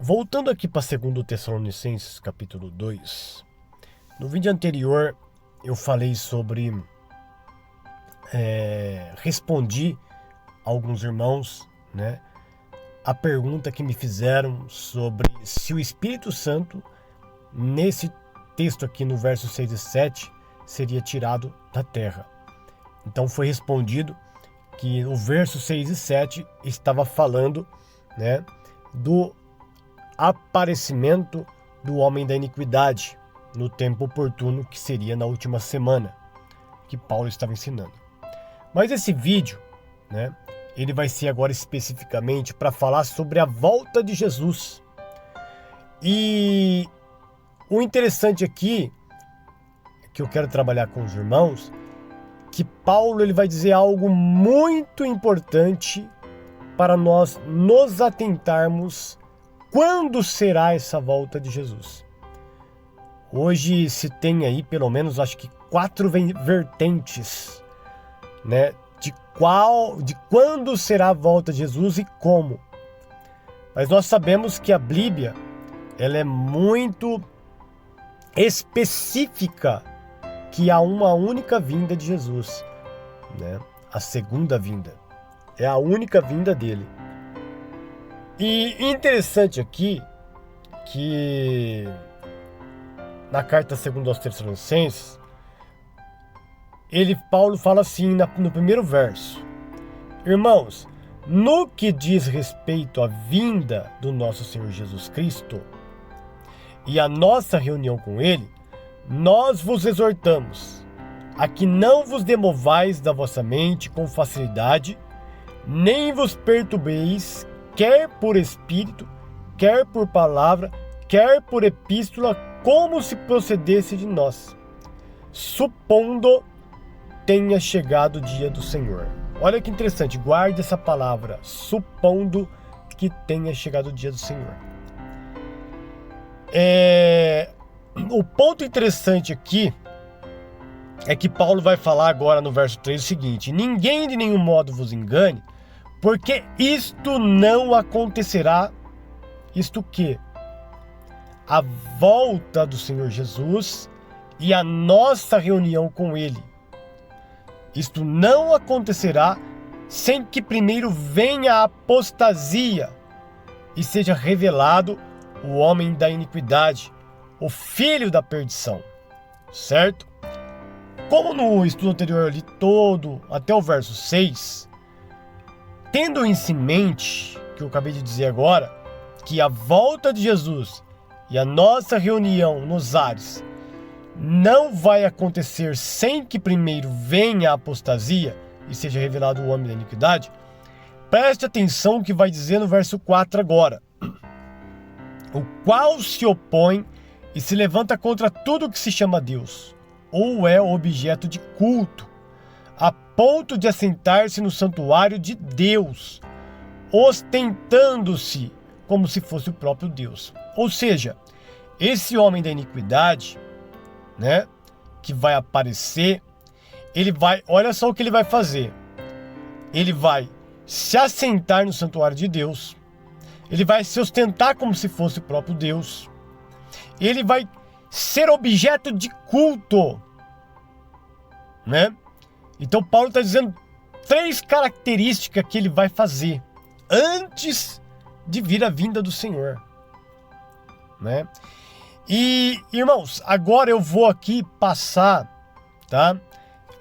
Voltando aqui para 2 Tessalonicenses, capítulo 2. No vídeo anterior eu falei sobre... respondi a alguns irmãos, né, a pergunta que me fizeram sobre se o Espírito Santo, nesse texto aqui no verso 6 e 7, seria tirado da terra. Então foi respondido que o verso 6 e 7 estava falando, né, do aparecimento do homem da iniquidade no tempo oportuno, que seria na última semana, que Paulo estava ensinando. Mas esse vídeo, né, ele vai ser agora especificamente para falar sobre a volta de Jesus. E o interessante aqui, que eu quero trabalhar com os irmãos, que Paulo ele vai dizer algo muito importante para nós nos atentarmos quando será essa volta de Jesus. Hoje se tem aí pelo menos, acho que 4 vertentes, né, de quando será a volta de Jesus e como. Mas nós sabemos que a Bíblia, ela é muito específica, que há uma única vinda de Jesus, né? A segunda vinda é a única vinda dele. E interessante aqui que na carta 2 aos Tessalonicenses, Paulo fala assim no primeiro verso: irmãos, no que diz respeito à vinda do nosso Senhor Jesus Cristo e a nossa reunião com Ele, nós vos exortamos a que não vos demovais da vossa mente com facilidade, nem vos perturbeis, quer por espírito, quer por palavra, quer por epístola, como se procedesse de nós, supondo tenha chegado o dia do Senhor. Olha que interessante, guarde essa palavra, supondo que tenha chegado o dia do Senhor. O ponto interessante aqui é que Paulo vai falar agora no verso 3 o seguinte: ninguém de nenhum modo vos engane, porque isto não acontecerá. Isto que? A volta do Senhor Jesus e a nossa reunião com Ele. Isto não acontecerá sem que primeiro venha a apostasia e seja revelado o homem da iniquidade, o filho da perdição. Certo? Como no estudo anterior ali todo, até o verso 6, tendo isso em mente, que eu acabei de dizer agora, que a volta de Jesus e a nossa reunião nos ares não vai acontecer sem que primeiro venha a apostasia e seja revelado o homem da iniquidade, preste atenção que vai dizer no verso 4 agora: o qual se opõe e se levanta contra tudo que se chama Deus, ou é objeto de culto, a ponto de assentar-se no santuário de Deus, ostentando-se como se fosse o próprio Deus. Ou seja, esse homem da iniquidade, né, que vai aparecer, ele vai, olha só o que ele vai fazer. Ele vai se assentar no santuário de Deus, ele vai se ostentar como se fosse o próprio Deus, ele vai ser objeto de culto, né? Então Paulo está dizendo 3 características que ele vai fazer antes de vir a vinda do Senhor, né? E, irmãos, agora eu vou aqui passar, tá,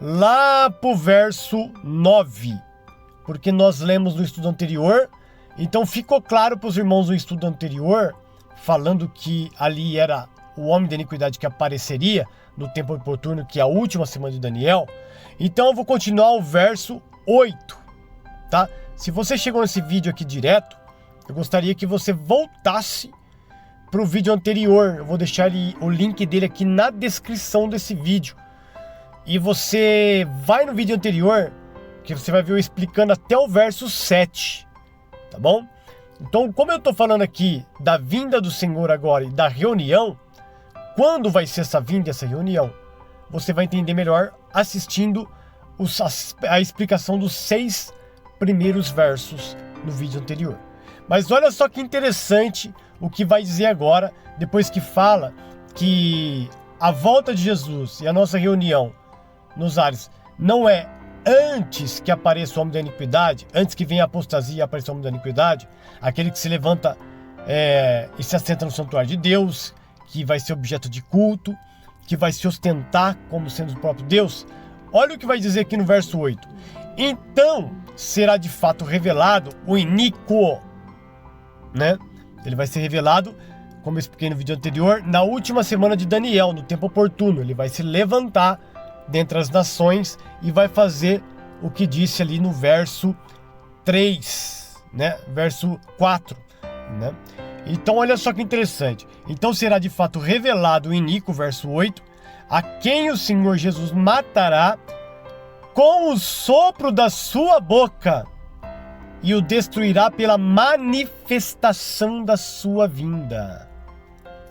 lá pro verso 9, porque nós lemos no estudo anterior, então ficou claro para os irmãos no estudo anterior, falando que ali era o homem da iniquidade que apareceria no tempo oportuno, que é a última semana de Daniel. Então eu vou continuar o verso 8, tá? Se você chegou nesse vídeo aqui direto, eu gostaria que você voltasse para o vídeo anterior. Eu vou deixar o link dele aqui na descrição desse vídeo. E você vai no vídeo anterior, que você vai ver eu explicando até o verso 7, tá bom? Então, como eu estou falando aqui da vinda do Senhor agora e da reunião, quando vai ser essa vinda e essa reunião, você vai entender melhor assistindo a explicação dos 6 primeiros versos no vídeo anterior. Mas olha só que interessante o que vai dizer agora, depois que fala que a volta de Jesus e a nossa reunião nos ares não é antes que apareça o homem da iniquidade, antes que venha a apostasia e apareça o homem da iniquidade, aquele que se levanta e se assenta no santuário de Deus, que vai ser objeto de culto, que vai se ostentar como sendo o próprio Deus. Olha o que vai dizer aqui no verso 8. Então será de fato revelado o iníquo, né? Ele vai ser revelado, como eu expliquei no vídeo anterior, na última semana de Daniel, no tempo oportuno. Ele vai se levantar dentre as nações e vai fazer o que disse ali no verso 3, né? Verso 4, né? Então olha só que interessante. Então será de fato revelado o iníquo, verso 8, a quem o Senhor Jesus matará com o sopro da sua boca e o destruirá pela manifestação da sua vinda.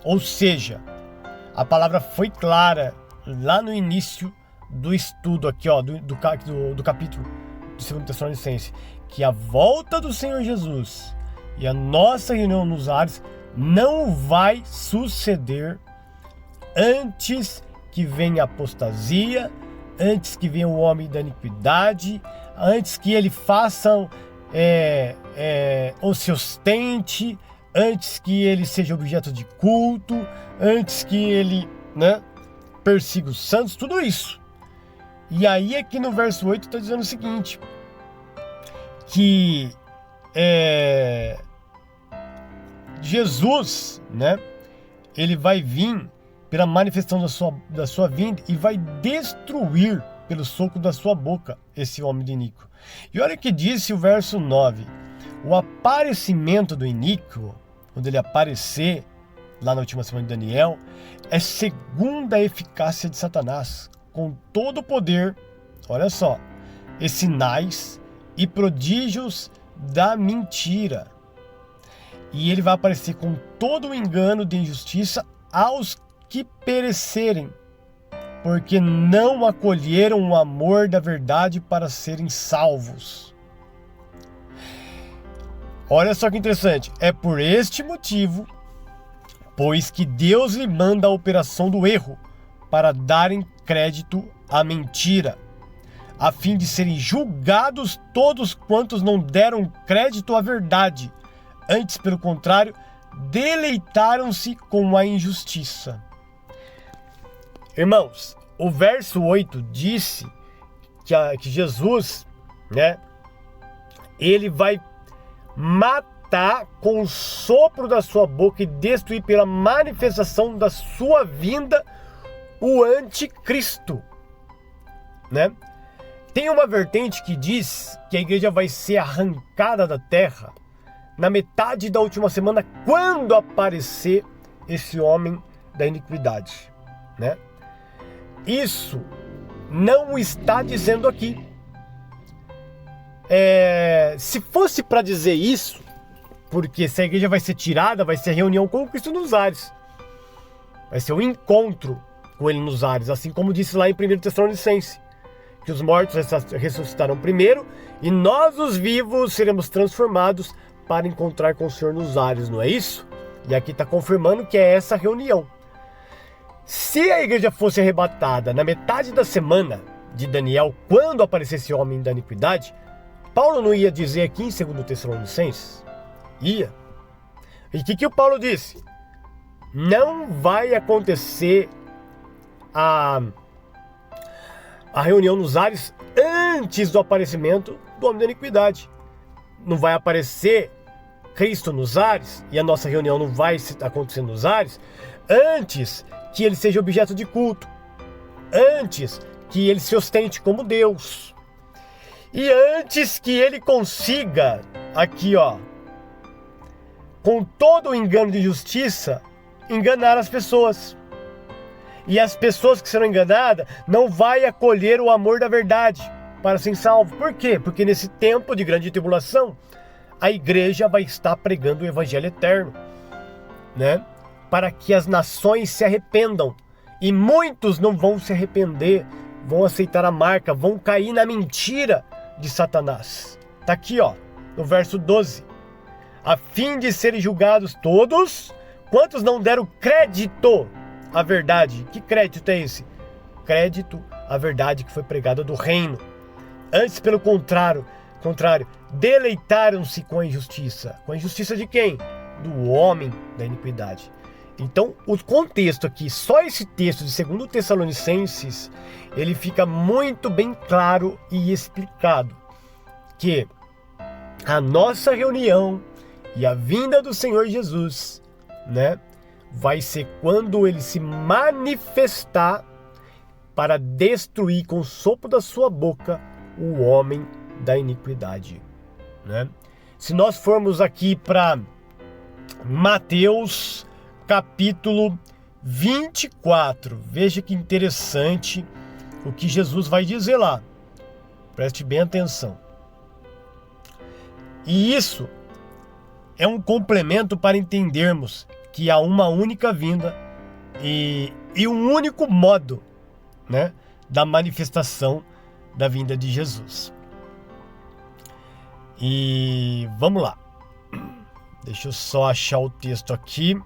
Ou seja, a palavra foi clara lá no início do estudo aqui, ó, do capítulo de 2 Tessalonicenses, que a volta do Senhor Jesus e a nossa reunião nos ares não vai suceder antes que venha a apostasia, antes que venha o homem da iniquidade, antes que ele faça ou se ostente, antes que ele seja objeto de culto, antes que ele, né, persiga os santos, tudo isso. E aí aqui no verso 8 está dizendo o seguinte, que Jesus, né, ele vai vir pela manifestação da sua vinda e vai destruir pelo soco da sua boca esse homem de iníquo. E olha o que disse o verso 9. O aparecimento do iníquo, quando ele aparecer lá na última semana de Daniel, é segundo a eficácia de Satanás, com todo o poder, olha só, e sinais e prodígios da mentira. E ele vai aparecer com todo o engano de injustiça aos que perecerem, porque não acolheram o amor da verdade para serem salvos. Olha só que interessante. É por este motivo, pois que Deus lhe manda a operação do erro, para darem crédito à mentira, a fim de serem julgados todos quantos não deram crédito à verdade, antes, pelo contrário, deleitaram-se com a injustiça. Irmãos, o verso 8 disse que Jesus, né, ele vai matar com o sopro da sua boca e destruir pela manifestação da sua vinda o anticristo, né? Tem uma vertente que diz que a igreja vai ser arrancada da terra na metade da última semana, quando aparecer esse homem da iniquidade, né? Isso não está dizendo aqui. Se fosse para dizer isso, porque se a igreja vai ser tirada, vai ser a reunião com Cristo nos ares, vai ser o encontro com ele nos ares, assim como disse lá em 1 Tessalonicenses, que os mortos ressuscitarão primeiro e nós, os vivos, seremos transformados para encontrar com o Senhor nos ares, não é isso? E aqui está confirmando que é essa reunião. Se a igreja fosse arrebatada na metade da semana de Daniel, quando aparecesse o homem da iniquidade, Paulo não ia dizer aqui em 2 Tessalonicenses? Ia. E o que o Paulo disse? Não vai acontecer a reunião nos ares antes do aparecimento do homem da iniquidade. Não vai aparecer Cristo nos ares e a nossa reunião não vai acontecer nos ares antes que ele seja objeto de culto, antes que ele se ostente como Deus e antes que ele consiga, aqui ó, com todo o engano de justiça, enganar as pessoas. E as pessoas que serão enganadas não vai acolher o amor da verdade para serem salvos. Por quê? Porque nesse tempo de grande tribulação, a igreja vai estar pregando o evangelho eterno, né? Para que as nações se arrependam. E muitos não vão se arrepender, vão aceitar a marca, vão cair na mentira de Satanás. Está aqui, ó, no verso 12. a fim de serem julgados todos quantos não deram crédito à verdade. Que crédito é esse? Crédito à verdade que foi pregada do reino. Antes, pelo contrário, deleitaram-se com a injustiça. Com a injustiça de quem? Do homem da iniquidade. Então, o contexto aqui, só esse texto de 2 Tessalonicenses, ele fica muito bem claro e explicado que a nossa reunião e a vinda do Senhor Jesus, né, vai ser quando ele se manifestar para destruir com o sopro da sua boca o homem da iniquidade, né? Se nós formos aqui para Mateus capítulo 24, veja que interessante o que Jesus vai dizer lá. Preste bem atenção. E isso é um complemento para entendermos que há uma única vinda e um único modo, né, da manifestação da vinda de Jesus. E vamos lá. Deixa eu só achar o texto aqui.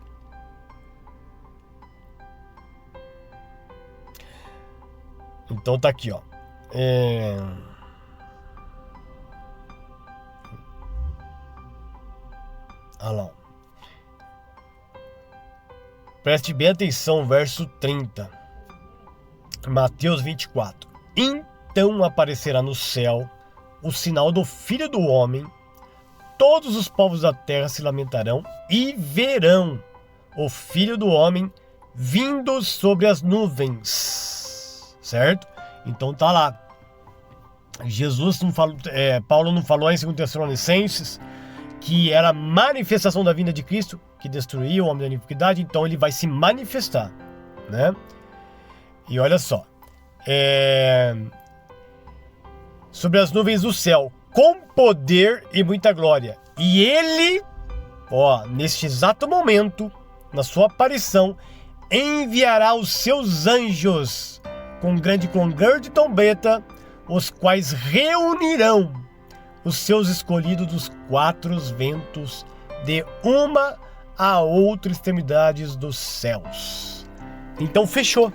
Então tá aqui, ó. Olha lá. Preste bem atenção, verso 30. Mateus 24. Então aparecerá no céu o sinal do Filho do Homem. Todos os povos da terra se lamentarão e verão o Filho do Homem vindo sobre as nuvens. Certo? Então tá lá. Jesus não falou, Paulo não falou em 2 Tessalonicenses que era a manifestação da vinda de Cristo que destruía o homem da iniquidade, então ele vai se manifestar, né? E olha só, sobre as nuvens do céu, com poder e muita glória. E ele, neste exato momento, na sua aparição, enviará os seus anjos com grande clamor de trombeta, os quais reunirão os seus escolhidos dos quatro ventos, de uma a outra extremidades dos céus. Então fechou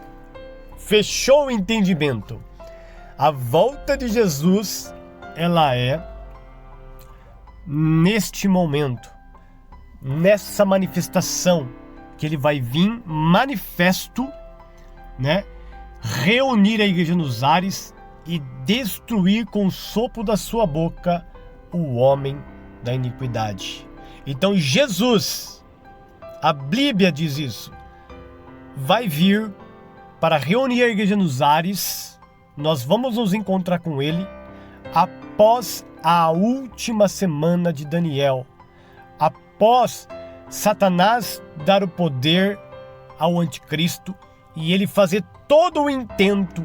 o entendimento. A volta de Jesus, ela é neste momento, nessa manifestação, que ele vai vir manifesto, né, reunir a igreja nos ares e destruir com o sopro da sua boca o homem da iniquidade. Então Jesus, a Bíblia diz isso, vai vir para reunir a igreja nos ares. Nós vamos nos encontrar com ele após a última semana de Daniel, após Satanás dar o poder ao anticristo e ele fazer todo o intento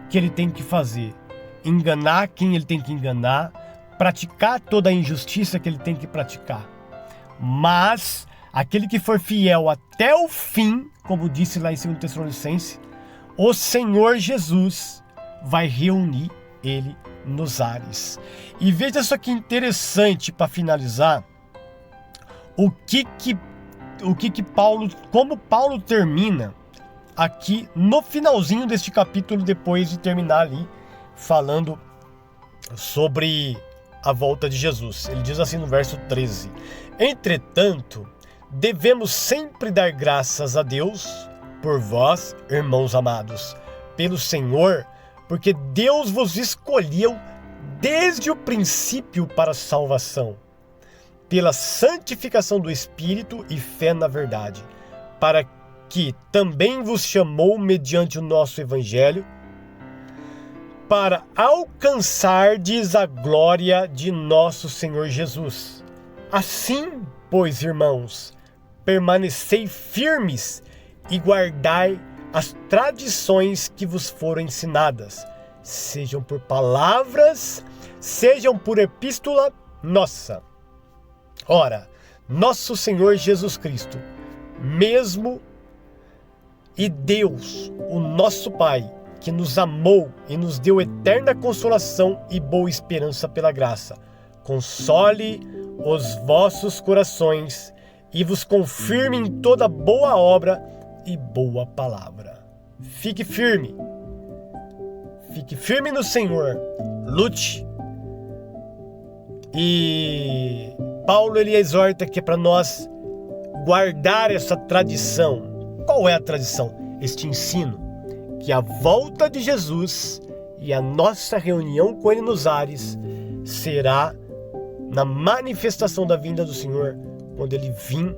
que ele tem que fazer, enganar quem ele tem que enganar, praticar toda a injustiça que ele tem que praticar. Mas aquele que for fiel até o fim, como disse lá em 2 Tessalonicenses, o Senhor Jesus vai reunir ele nos ares. E veja só que interessante, para finalizar, como Paulo termina aqui no finalzinho deste capítulo, depois de terminar ali falando sobre a volta de Jesus. Ele diz assim no verso 13: entretanto, devemos sempre dar graças a Deus por vós, irmãos amados, pelo Senhor, porque Deus vos escolheu desde o princípio para a salvação, pela santificação do Espírito e fé na verdade, para que também vos chamou mediante o nosso Evangelho, para alcançardes a glória de nosso Senhor Jesus. Assim, pois, irmãos, permanecei firmes e guardai as tradições que vos foram ensinadas, sejam por palavras, sejam por epístola nossa. Ora, nosso Senhor Jesus Cristo, mesmo e Deus, o nosso Pai, que nos amou e nos deu eterna consolação e boa esperança pela graça, console os vossos corações e vos confirme em toda boa obra e boa palavra. Fique firme no Senhor, lute. E Paulo ele exorta que é para nós guardar essa tradição. Qual é a tradição? Este ensino, que a volta de Jesus e a nossa reunião com Ele nos ares será na manifestação da vinda do Senhor, quando Ele vir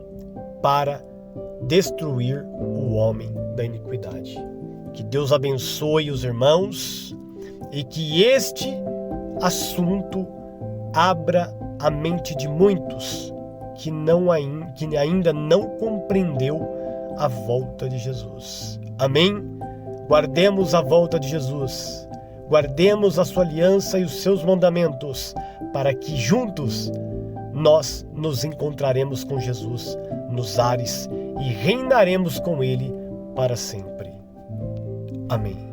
para destruir o homem da iniquidade. Que Deus abençoe os irmãos e que este assunto abra a mente de muitos que ainda não compreendeu a volta de Jesus. Amém? Guardemos a volta de Jesus. Guardemos a sua aliança e os seus mandamentos, para que juntos nós nos encontraremos com Jesus nos ares e reinaremos com Ele para sempre. Amém.